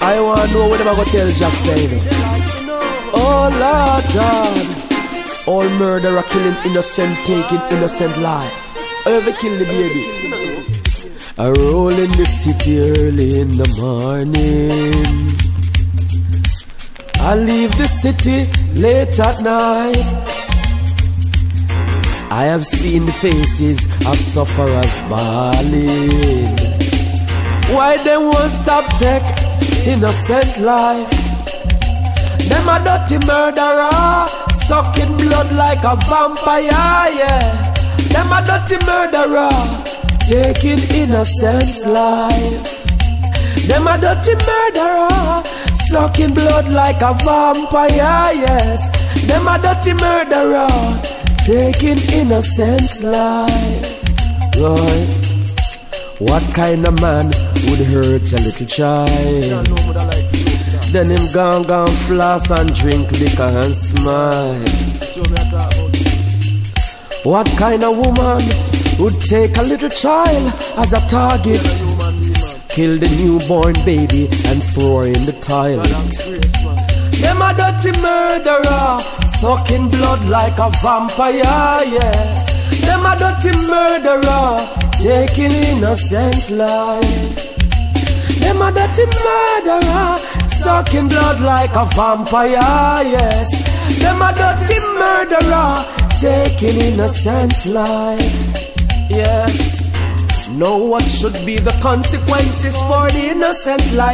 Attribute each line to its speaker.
Speaker 1: I want to know what I'm going to tell just saying. Oh Lord God, all murderer killing innocent, taking innocent life. I ever kill the baby. I roll in the city early in the morning. I leave the city late at night. I have seen the faces of sufferers bawling. Why them won't stop take innocent life? Them a dirty murderer, sucking blood like a vampire, yeah. Them a dirty murderer, taking innocent life. Them a dirty murderer, sucking blood like a vampire, yes. Them a dirty murderer, taking innocent life. Right? What kind of man would hurt a little child? Then him gone floss and drink liquor and smile. What kind of woman would take a little child as a target? Kill the newborn baby and throw her in the toilet. Them a dirty murderer, sucking blood like a vampire, yeah. Them a dirty murderer, taking innocent life. Them a dirty murderer, sucking blood like a vampire, yes. Them a dirty murderer, taking innocent life, yes. Know what should be the consequences for the innocent life.